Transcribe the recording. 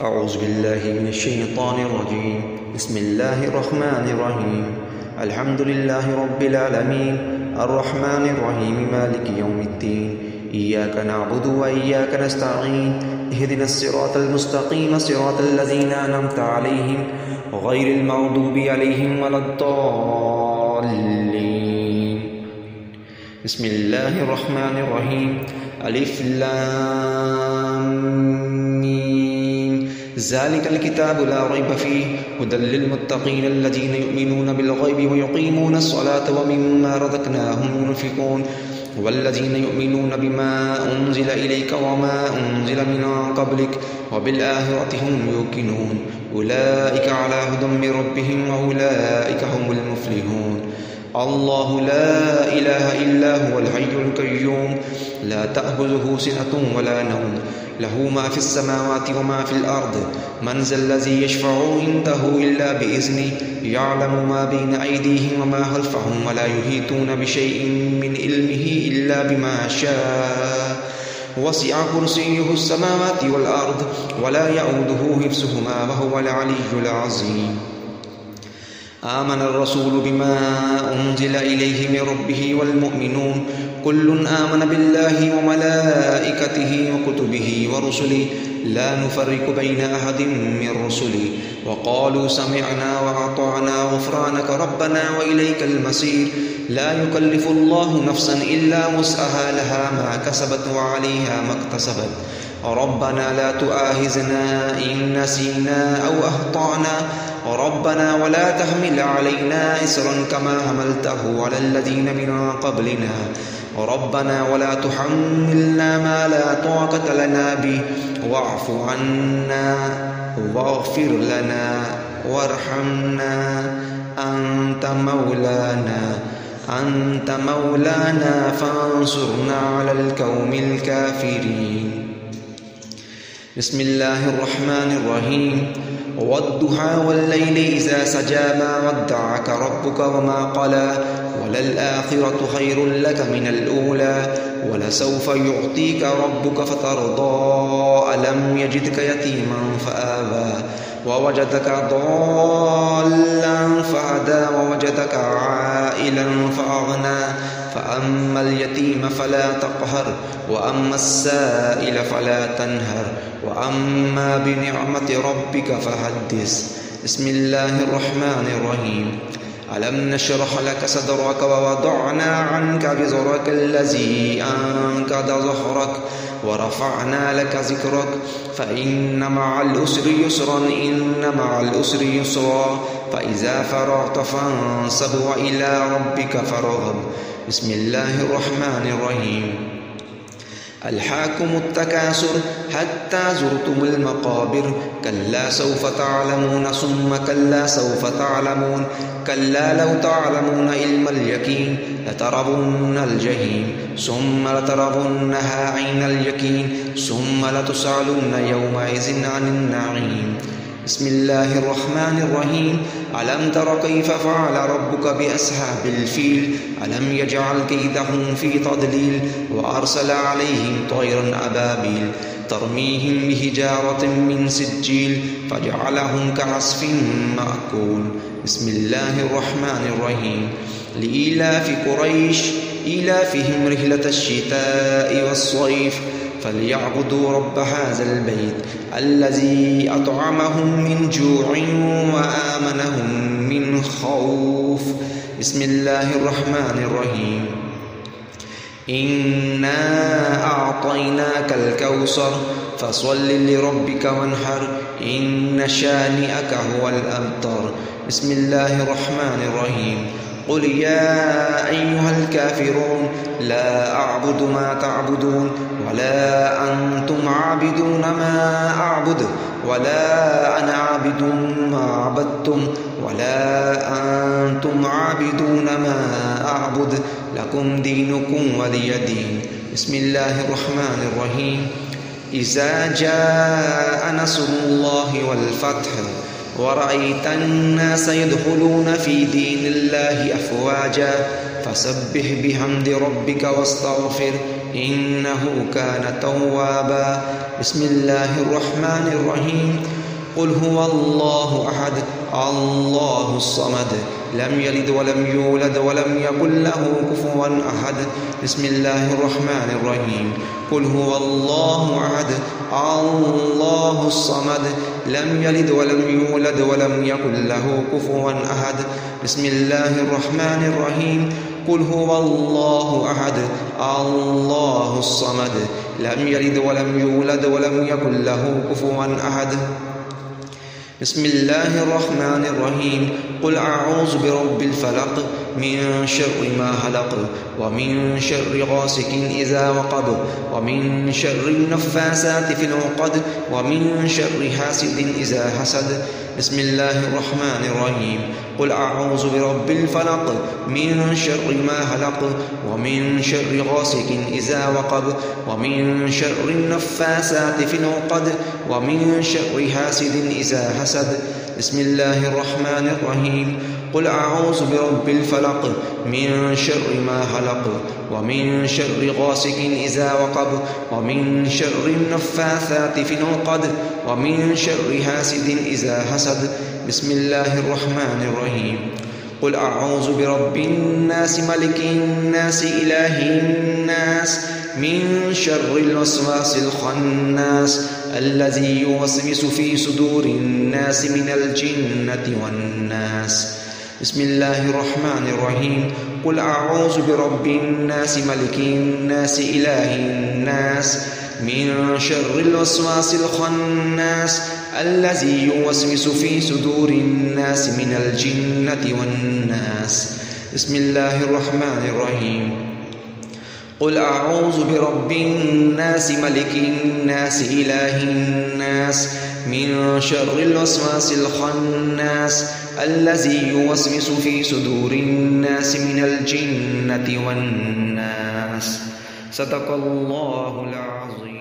أعوذ بالله من الشيطان الرجيم. بسم الله الرحمن الرحيم. الحمد لله رب العالمين الرحمن الرحيم مالك يوم الدين. إياك نعبد وإياك نستعين. اهدنا الصراط المستقيم صراط الذين أنعمت عليهم غير المغضوب عليهم ولا الضالين. بسم الله الرحمن الرحيم. ألف لام ميم. ذلك الكتاب لا ريب فيه هدى للمتقين الذين يؤمنون بالغيب ويقيمون الصلاة ومما رزقناهم ينفقون والذين يؤمنون بما أنزل إليك وما أنزل من قبلك وبالآخرة هم يوقنون أولئك على هدى من ربهم وأولئك هم المفلحون. الله لا إله إلا هو الحي القيوم لا تأخذه سنة ولا نوم له ما في السماوات وما في الأرض من ذا الذي يشفع عنده إلا بإذنه يعلم ما بين أيديهم وما خلفهم ولا يحيطون بشيء من علمه إلا بما شاء وسع كرسيه السماوات والأرض ولا يؤوده حفظهما وهو العلي العظيم. آمن الرسول بما أنزل إليه من ربه والمؤمنون كل آمن بالله وملائكته وكتبه ورسله لا نفرق بين أحد من رسله وقالوا سمعنا وأطعنا غفرانك ربنا وإليك المصير. لا يكلف الله نفسا إلا وسعها لها ما كسبت وعليها ما اكتسبت ربنا لا تؤاخذنا إن نسينا أو أخطأنا ربنا ولا تحمل علينا إصرا كما حملته على الذين من قبلنا ربنا ولا تحملنا ما لا طاقة لنا به واعف عنا واغفر لنا وارحمنا أنت مولانا فانصرنا على القوم الكافرين. بسم الله الرحمن الرحيم. والضحى والليل إذا سجى ما ودعك ربك وما قلى وللآخرة خير لك من الأولى ولسوف يعطيك ربك فترضى ألم يجدك يتيما فآوى ووجدك ضالا فهدى ووجدك عائلا فأغنى فأما اليتيم فلا تقهر وأما السائل فلا تنهر وأما بنعمة ربك فحدث. بسم الله الرحمن الرحيم. ألم نشرح لك صدرك ووضعنا عنك وزرك الذي أنقض ظهرك ورفعنا لك ذكرك فإن مع العسر يسرا إن مع العسر يسرا فإذا فرغت فانصب وإلى ربك فارغب. بسم الله الرحمن الرحيم. ألهاكم التكاثر حتى زرتم المقابر كلا سوف تعلمون ثم كلا سوف تعلمون كلا لو تعلمون علم اليقين لترون الجحيم ثم لترونها عين اليقين ثم لتسألن يومئذ عن النعيم. بسم الله الرحمن الرحيم. ألم تر كيف فعل ربك بأصحاب الفيل ألم يجعل كيدهم في تضليل وأرسل عليهم طيرا أبابيل ترميهم بحجارة من سجيل فجعلهم كعصف مأكول. بسم الله الرحمن الرحيم. لإيلاف قريش إيلافهم رحلة الشتاء والصيف فليعبدوا رب هذا البيت الذي أطعمهم من جوع وآمنهم من خوف. بسم الله الرحمن الرحيم. إنا أعطيناك الكوثر فصل لربك وانحر إن شانئك هو الأبتر. بسم الله الرحمن الرحيم. قل يا أيها الكافرون لا أعبد ما تعبدون ولا أنتم عابدون ما أعبد ولا أنا عابد ما عبدتم ولا أنتم عابدون ما أعبد لكم دينكم ولي دين. بسم الله الرحمن الرحيم. إذا جاء نصر الله والفتح ورأيت الناس يدخلون في دين الله أفواجا فسبح بحمد ربك واستغفر إنه كان توابا. بسم الله الرحمن الرحيم قل هو الله أحد الله الصمد لم يلد ولم يولد ولم يكن له كفوا أحد بسم الله الرحمن الرحيم قل هو الله أحد الله الصمد لم يلد ولم يولد ولم يكن له كفوا أحد بسم الله الرحمن الرحيم قل هو الله أحد الله الصمد لم يلد ولم يولد ولم يكن له كفوا أحد بسم الله الرحمن الرحيم قل أعوذ برب الفلق من شر ما خلق ومن شر غاسق إذا وقب ومن شر النفاثات في العقد ومن شر حاسد إذا حسد بسم الله الرحمن الرحيم قل أعوذ برب الفلق من شر ما خلق ومن شر غاسق إذا وقب ومن شر النفاثات في العقد ومن شر حاسد إذا حسد بسم الله الرحمن الرحيم قل أعوذ برب الفلق من شر ما خلق ومن شر غاسق إذا وقب ومن شر النفاثات في العقد ومن شر حاسد إذا حسد بسم الله الرحمن الرحيم قل أعوذ برب الناس ملك الناس إله الناس من شر الوسواس الخناس الذي يوسوس في صدور الناس من الجنة والناس بسم الله الرحمن الرحيم قل أعوذ برب الناس ملك الناس إله الناس من شر الوسواس الخناس الذي يوسوس في صدور الناس من الجنة والناس بسم الله الرحمن الرحيم قل أعوذ برب الناس ملك الناس إله الناس من شر الوسواس الخناس الذي يوسوس في صدور الناس من الجنة والناس صدق الله العظيم.